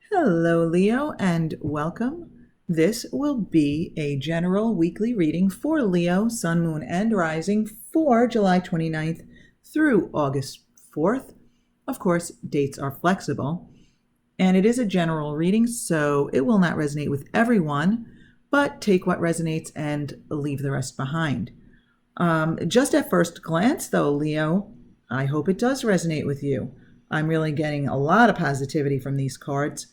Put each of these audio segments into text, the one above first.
Hello, Leo, and welcome. This will be a general weekly reading for Leo, Sun, Moon, and Rising for July 29th through August 4th. Of course, dates are flexible, and it is a general reading, so it will not resonate with everyone, but take what resonates and leave the rest behind. Just at first glance, though, Leo, I hope it does resonate with you. I'm really getting a lot of positivity from these cards.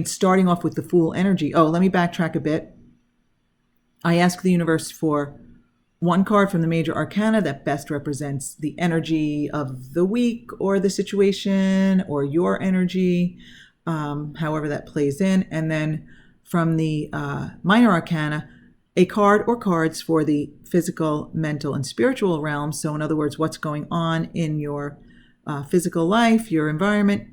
Starting off with the Fool energy. Oh, let me backtrack a bit. I ask the universe for one card from the major arcana that best represents the energy of the week or the situation or your energy, however that plays in. And then from the minor arcana, a card or cards for the physical, mental, and spiritual realms. So in other words, what's going on in your physical life, your environment,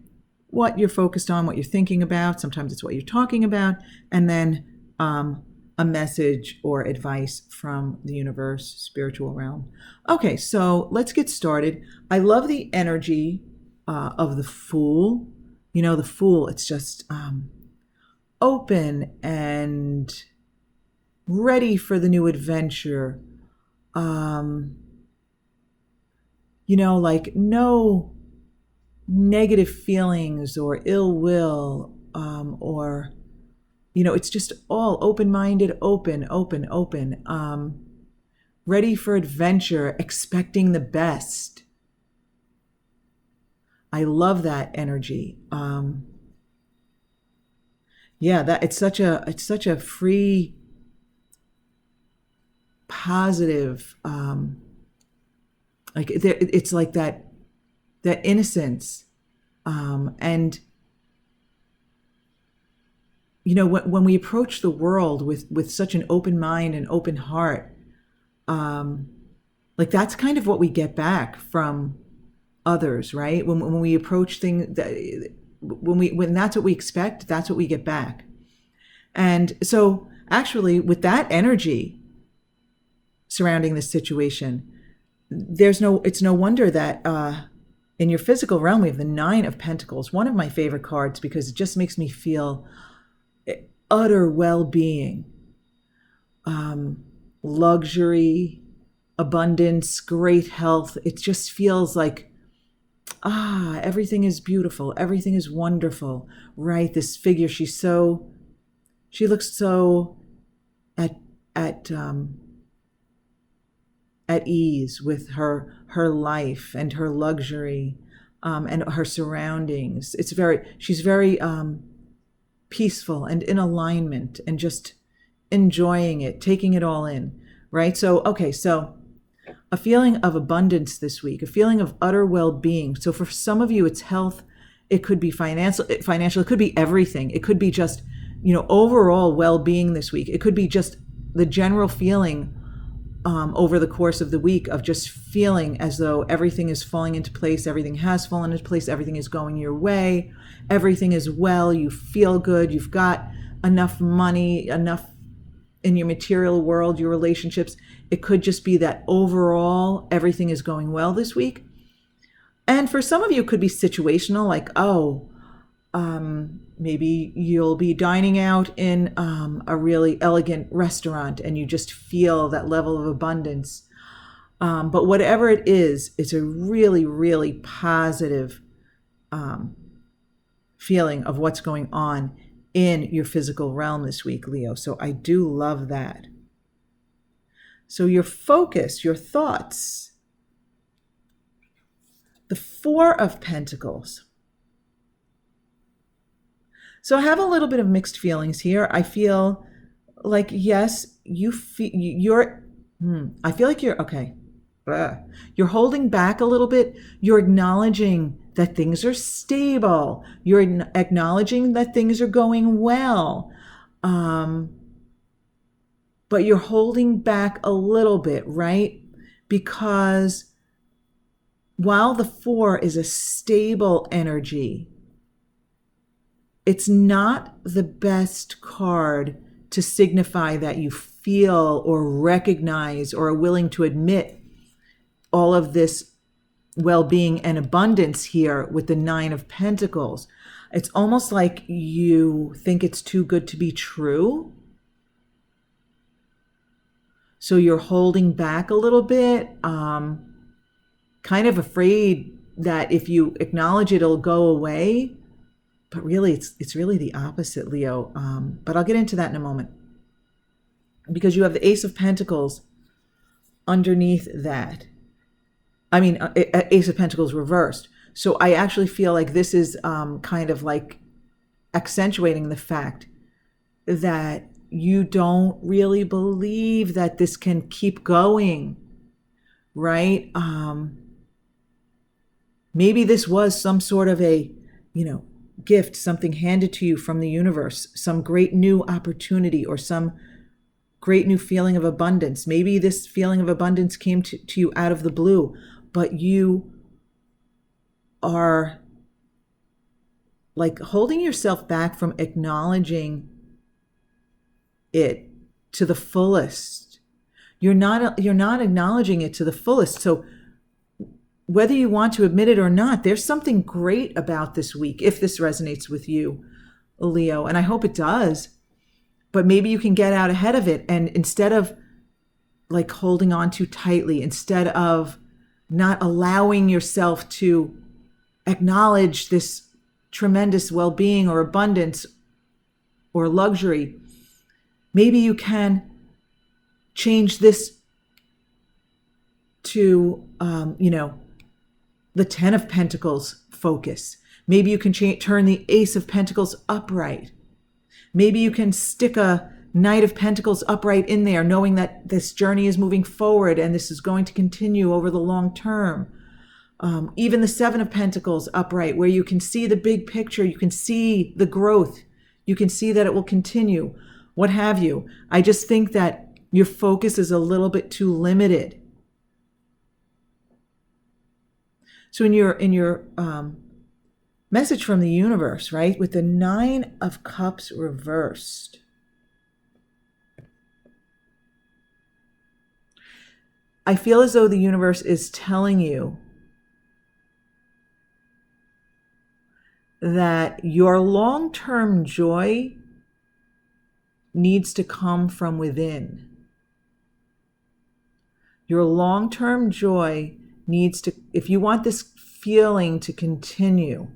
what you're focused on, what you're thinking about. Sometimes it's what you're talking about. And then a message or advice from the universe, spiritual realm. Okay, so let's get started. I love the energy of the Fool. You know, the Fool, it's just open and ready for the new adventure. Like no negative feelings or ill will, or it's just all open-minded, open, ready for adventure, expecting the best. I love that energy. That it's such a free, positive, it's like that innocence, and when we approach the world with such an open mind and open heart, that's kind of what we get back from others, right? When we approach things, when that's what we expect, that's what we get back. And so actually with that energy surrounding this situation, it's no wonder that in your physical realm we have the Nine of Pentacles, one of my favorite cards because it just makes me feel utter well-being, luxury, abundance, great health. It just feels like everything is beautiful, everything is wonderful, right? This figure, she looks so at ease with her life and her luxury, and her surroundings. She's very peaceful and in alignment and just enjoying it, taking it all in, right? So a feeling of abundance this week, a feeling of utter well-being. So for some of you, it's health. It could be financial. It could be everything. It could be just, overall well-being this week. It could be just the general feeling over the course of the week of just feeling as though everything is falling into place, everything has fallen into place, everything is going your way, everything is well, you feel good, you've got enough money, enough in your material world, your relationships. It could just be that overall everything is going well this week. And for some of you, it could be situational, like, maybe you'll be dining out in a really elegant restaurant and you just feel that level of abundance. But whatever it is, it's a really, really positive feeling of what's going on in your physical realm this week, Leo. So I do love that. So your focus, your thoughts, the Four of Pentacles. So I have a little bit of mixed feelings here. I feel like, yes, I feel like you're, okay. You're holding back a little bit. You're acknowledging that things are stable. You're acknowledging that things are going well. But you're holding back a little bit, right? Because while the Four is a stable energy, it's not the best card to signify that you feel or recognize or are willing to admit all of this well-being and abundance here with the Nine of Pentacles. It's almost like you think it's too good to be true. So you're holding back a little bit, kind of afraid that if you acknowledge it, it'll go away. But really, it's really the opposite, Leo. But I'll get into that in a moment. Because you have the Ace of Pentacles underneath that. I mean, Ace of Pentacles reversed. So I actually feel like this is kind of like accentuating the fact that you don't really believe that this can keep going, right? Maybe this was some sort of a, gift, something handed to you from the universe, some great new opportunity or some great new feeling of abundance. Maybe this feeling of abundance came to you out of the blue, but you are like holding yourself back from acknowledging it to the fullest. You're not acknowledging it to the fullest. So whether you want to admit it or not, there's something great about this week, if this resonates with you, Leo, and I hope it does. But maybe you can get out ahead of it, and instead of like holding on too tightly, instead of not allowing yourself to acknowledge this tremendous well-being or abundance or luxury, maybe you can change this to, the Ten of Pentacles focus. Maybe you can turn the Ace of Pentacles upright. Maybe you can stick a Knight of Pentacles upright in there, knowing that this journey is moving forward and this is going to continue over the long term. Even the Seven of Pentacles upright, where you can see the big picture, you can see the growth, you can see that it will continue, what have you. I just think that your focus is a little bit too limited. So in your message from the universe, right, with the Nine of Cups reversed, I feel as though the universe is telling you that your long-term joy needs to come from within. Your long-term joy needs to, if you want this feeling to continue,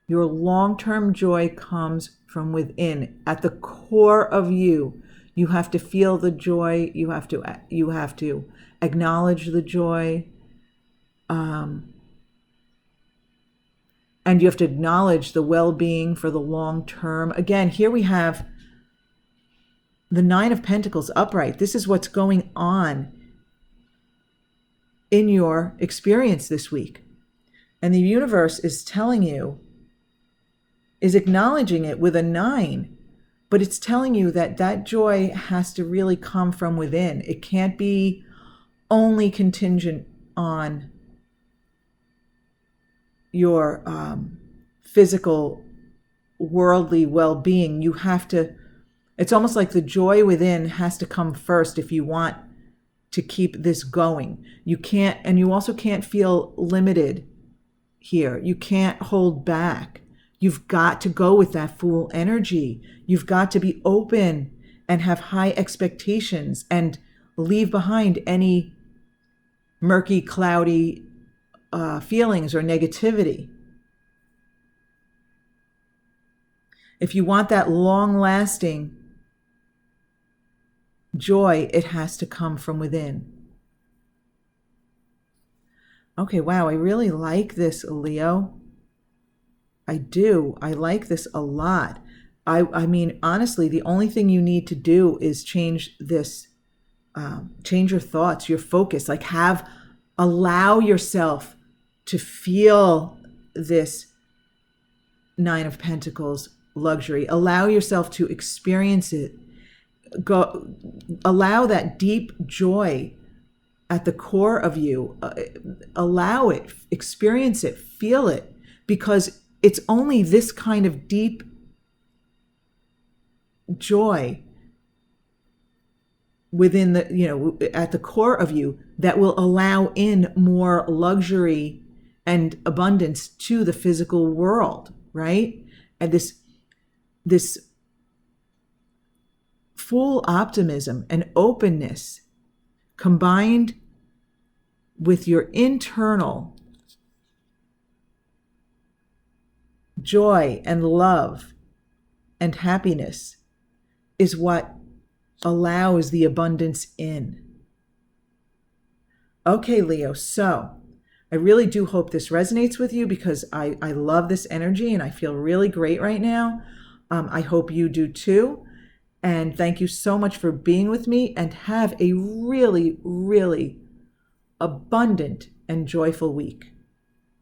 your long-term joy comes from within. At the core of you, you have to feel the joy. You have to acknowledge the joy. And you have to acknowledge the well-being for the long term. Again, here we have the Nine of Pentacles upright. This is what's going on in your experience this week. And the universe is telling you, is acknowledging it with a 9, but it's telling you that that joy has to really come from within. It can't be only contingent on your physical, worldly well-being. You have to, it's almost like the joy within has to come first if you want to keep this going. You can't, and you also can't feel limited here. You can't hold back. You've got to go with that Fool energy. You've got to be open and have high expectations and leave behind any murky, cloudy feelings or negativity. If you want that long-lasting joy, it has to come from within. Okay, wow, I really like this, Leo. I do. I like this a lot. I mean, honestly, the only thing you need to do is change this, change your thoughts, your focus, like allow yourself to feel this Nine of Pentacles luxury. Allow yourself to experience it. Allow that deep joy at the core of you. Allow it, experience it, feel it, because it's only this kind of deep joy within the, at the core of you that will allow in more luxury and abundance to the physical world, right? And this full optimism and openness combined with your internal joy and love and happiness is what allows the abundance in. Okay, Leo, so I really do hope this resonates with you because I love this energy and I feel really great right now. I hope you do too. And thank you so much for being with me, and have a really, really abundant and joyful week.